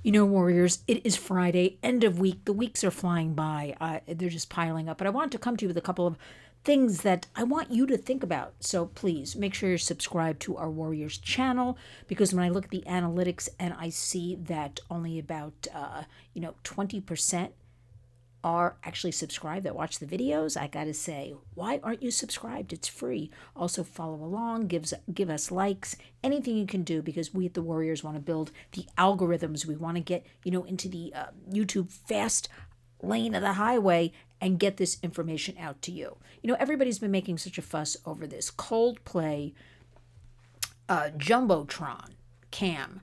Warriors, it is Friday, end of week. The weeks are flying by. They're just piling up. But I want to come to you with a couple of things that I want you to think about. So please make sure you're subscribed to our Warriors channel, because when I look at the analytics and I see that only about 20% are actually subscribed that watch the videos, I gotta say, why aren't you subscribed? It's free. Also follow along, give us likes, anything you can do, because we at the Warriors want to build the algorithms. We want to get into the YouTube fast lane of the highway and get this information out to you. Everybody's been making such a fuss over this Coldplay Jumbotron cam,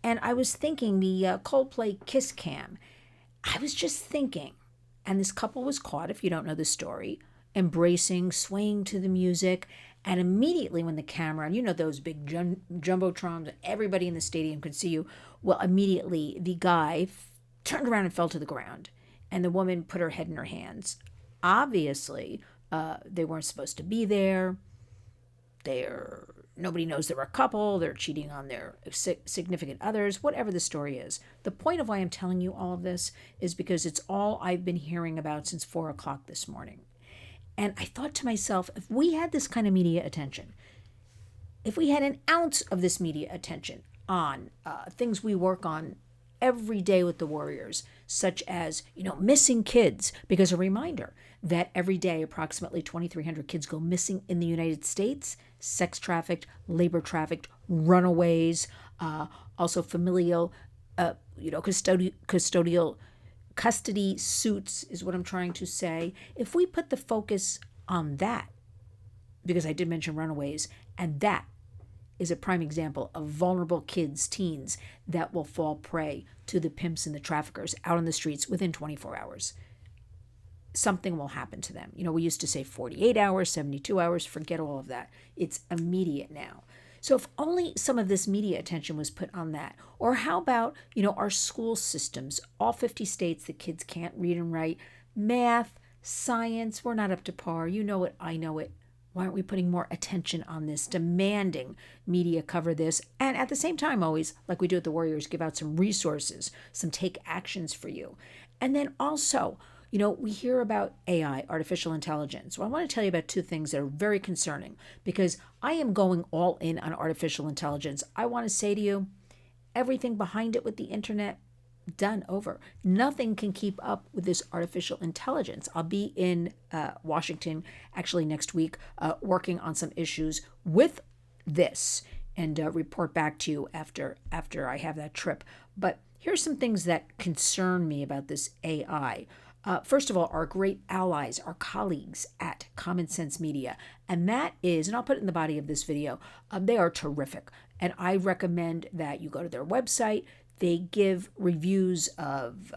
and I was thinking the Coldplay Kiss cam. I was just thinking. And this couple was caught, if you don't know the story, embracing, swaying to the music. And immediately when the camera, and those big jumbotrons, everybody in the stadium could see you. Well, immediately the guy turned around and fell to the ground. And the woman put her head in her hands. Obviously, they weren't supposed to be there. Nobody knows they're a couple. They're cheating on their significant others, whatever the story is. The point of why I'm telling you all of this is because it's all I've been hearing about since 4 o'clock this morning. And I thought to myself, if we had this kind of media attention, if we had an ounce of this media attention on things we work on every day with the Warriors, such as, missing kids, because a reminder that every day approximately 2,300 kids go missing in the United States, sex trafficked, labor trafficked, runaways, also familial, custodial custody suits is what I'm trying to say. If we put the focus on that, because I did mention runaways, and that is a prime example of vulnerable kids, teens, that will fall prey to the pimps and the traffickers out on the streets within 24 hours. Something will happen to them. We used to say 48 hours, 72 hours, forget all of that. It's immediate now. So if only some of this media attention was put on that. Or how about, our school systems, all 50 states, the kids can't read and write, math, science, we're not up to par. You know it, I know it. Why aren't we putting more attention on this, demanding media cover this, and at the same time, always, like we do at the Warriors, give out some resources, some take actions for you. And then also, we hear about AI, artificial intelligence. Well, I want to tell you about two things that are very concerning, because I am going all in on artificial intelligence. I want to say to you, everything behind it with the internet, done, over. Nothing can keep up with this artificial intelligence. I'll be in Washington actually next week working on some issues with this, and report back to you after I have that trip. But here's some things that concern me about this AI. First of all, our great allies, our colleagues at Common Sense Media. And that is, and I'll put it in the body of this video, they are terrific. And I recommend that you go to their website. They give reviews of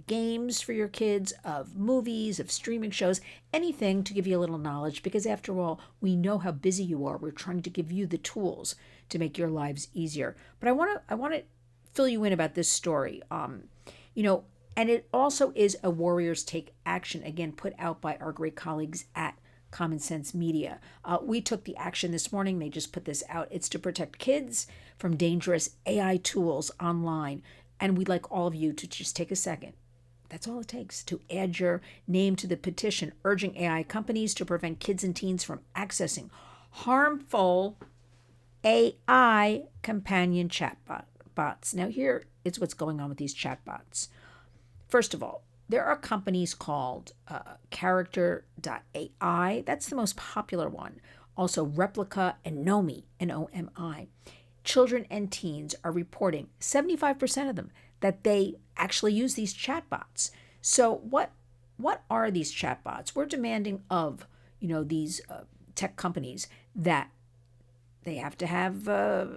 games for your kids, of movies, of streaming shows, anything to give you a little knowledge, because after all, we know how busy you are. We're trying to give you the tools to make your lives easier. But I want to fill you in about this story. And it also is a Warriors Take Action, again, put out by our great colleagues at Common Sense Media. We took the action this morning. They just put this out. It's to protect kids from dangerous AI tools online. And we'd like all of you to just take a second. That's all it takes, to add your name to the petition urging AI companies to prevent kids and teens from accessing harmful AI companion chatbots. Now, here is what's going on with these chatbots. First of all, there are companies called Character.AI. That's the most popular one. Also, Replika and Nomi, N-O-M-I. Children and teens are reporting, 75% of them, that they actually use these chatbots. So what are these chatbots? We're demanding of these tech companies that they have to have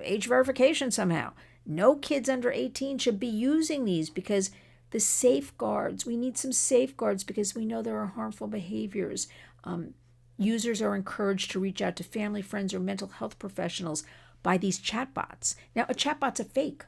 age verification somehow. No kids under 18 should be using these, because the safeguards, we need some safeguards, because we know there are harmful behaviors. Users are encouraged to reach out to family, friends, or mental health professionals by these chatbots. Now, a chatbot's a fake.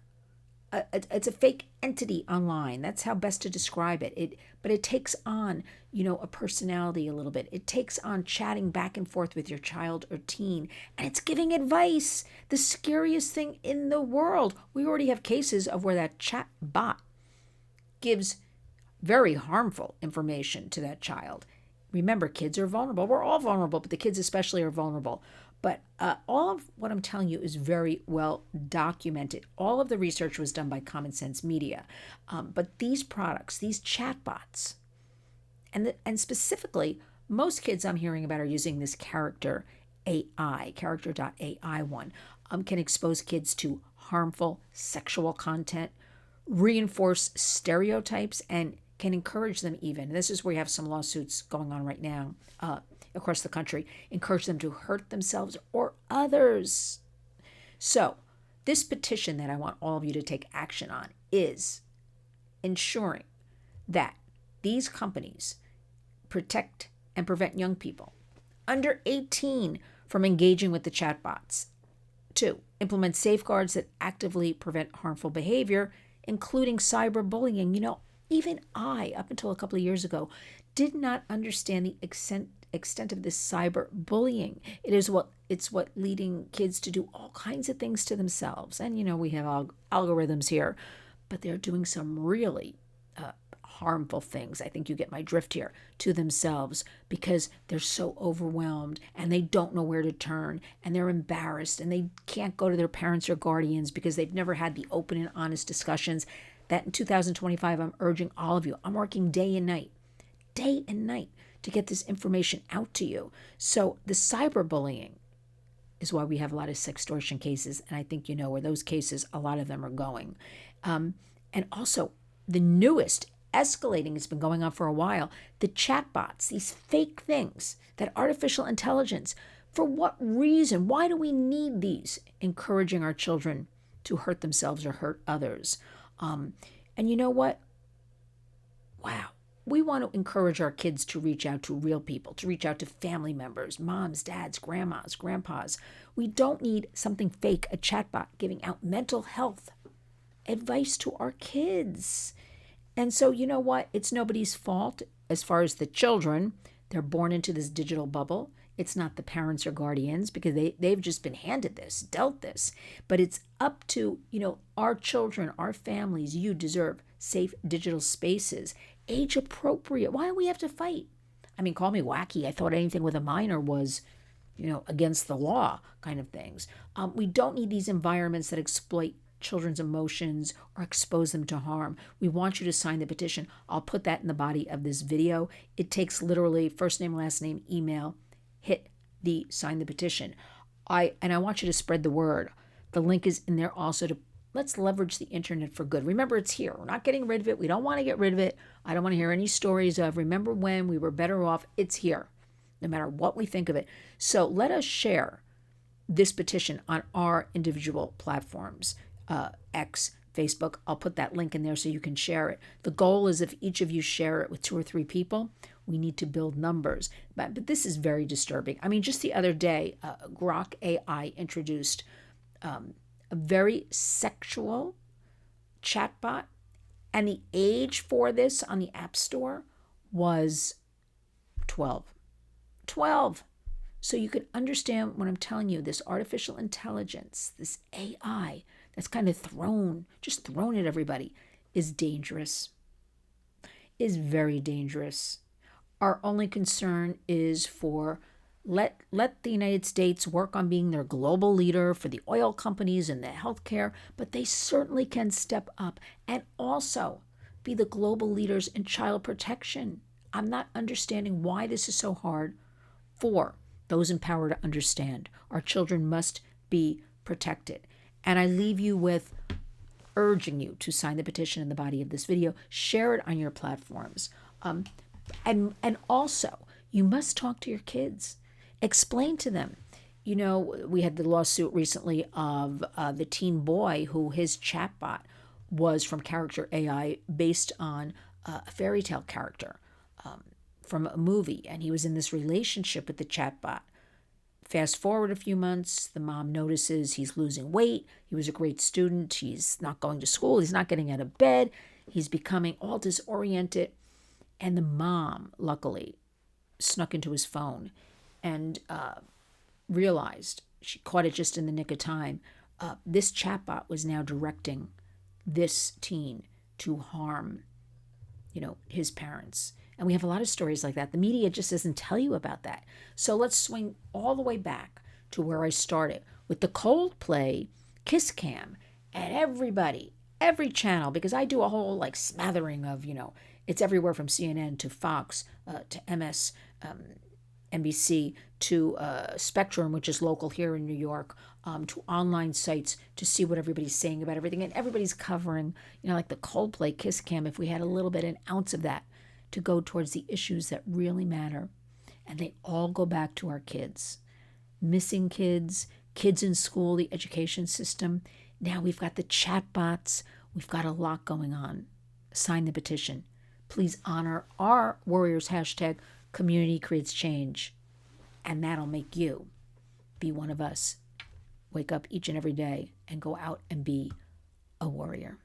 It's a fake entity online. That's how best to describe it. But it takes on, a personality a little bit. It takes on chatting back and forth with your child or teen, and it's giving advice. The scariest thing in the world. We already have cases of where that chatbot gives very harmful information to that child. Remember, kids are vulnerable. We're all vulnerable, but the kids especially are vulnerable. But all of what I'm telling you is very well documented. All of the research was done by Common Sense Media. But these products, these chatbots, and specifically, most kids I'm hearing about are using this Character.AI one, can expose kids to harmful sexual content, reinforce stereotypes, and can encourage them even. This is where you have some lawsuits going on right now across the country, encourage them to hurt themselves or others. So, this petition that I want all of you to take action on is ensuring that these companies protect and prevent young people under 18 from engaging with the chatbots. 2, implement safeguards that actively prevent harmful behavior, including cyberbullying. You know, even I, up until a couple of years ago, did not understand the extent of this cyberbullying. It's what leading kids to do all kinds of things to themselves. And, you know, we have algorithms here, but they're doing some really harmful things. I think you get my drift here, to themselves, because they're so overwhelmed and they don't know where to turn and they're embarrassed and they can't go to their parents or guardians because they've never had the open and honest discussions that in 2025 I'm urging all of you. I'm working day and night to get this information out to you. So the cyberbullying is why we have a lot of sextortion cases, and I think you know where those cases, a lot of them are going. And also the newest escalating, it's been going on for a while, the chatbots, these fake things, that artificial intelligence. For what reason? Why do we need these encouraging our children to hurt themselves or hurt others? And you know what? Wow. We want to encourage our kids to reach out to real people, to reach out to family members, moms, dads, grandmas, grandpas. We don't need something fake, a chatbot giving out mental health advice to our kids. And so, you know what? It's nobody's fault as far as the children. They're born into this digital bubble. It's not the parents or guardians because they've just been handed this, dealt this. But it's up to, you know, our children, our families. You deserve safe digital spaces, age appropriate. Why do we have to fight? I mean, call me wacky. I thought anything with a minor was, you know, against the law kind of things. We don't need these environments that exploit children's emotions or expose them to harm. We want you to sign the petition. I'll put that in the body of this video. It takes literally first name, last name, email, hit the sign the petition. I want you to spread the word. The link is in there also to let's leverage the internet for good. Remember, it's here. We're not getting rid of it. We don't want to get rid of it. I don't want to hear any stories of remember when we were better off. It's here, no matter what we think of it. So let us share this petition on our individual platforms. X, Facebook. I'll put that link in there so you can share it. The goal is if each of you share it with 2 or 3 people, we need to build numbers. But this is very disturbing. I mean, just the other day, Grok AI introduced a very sexual chatbot, and the age for this on the App Store was 12. 12. So you can understand what I'm telling you, this artificial intelligence, this AI that's kind of thrown at everybody is dangerous, is very dangerous. Our only concern is for let the United States work on being their global leader for the oil companies and the healthcare, but they certainly can step up and also be the global leaders in child protection. I'm not understanding why this is so hard for those in power to understand. Our children must be protected. And I leave you with urging you to sign the petition in the body of this video, share it on your platforms. And also, you must talk to your kids. Explain to them. You know, we had the lawsuit recently of the teen boy who his chatbot was from Character.AI based on a fairy tale character from a movie. And he was in this relationship with the chatbot. Fast forward a few months, the mom notices he's losing weight. He was a great student. He's not going to school. He's not getting out of bed. He's becoming all disoriented. And the mom, luckily, snuck into his phone and realized, she caught it just in the nick of time, this chatbot was now directing this teen to harm his parents. And we have a lot of stories like that. The media just doesn't tell you about that. So let's swing all the way back to where I started with the Coldplay Kiss Cam, and everybody, every channel, because I do a whole like smattering of, it's everywhere from CNN to Fox to MS, NBC to Spectrum, which is local here in New York, to online sites to see what everybody's saying about everything. And everybody's covering, like the Coldplay Kiss Cam, if we had a little bit, an ounce of that to go towards the issues that really matter. And they all go back to our kids. Missing kids, kids in school, the education system. Now we've got the chatbots. We've got a lot going on. Sign the petition. Please honor our Warriors hashtag community creates change. And that'll make you be one of us. Wake up each and every day and go out and be a warrior.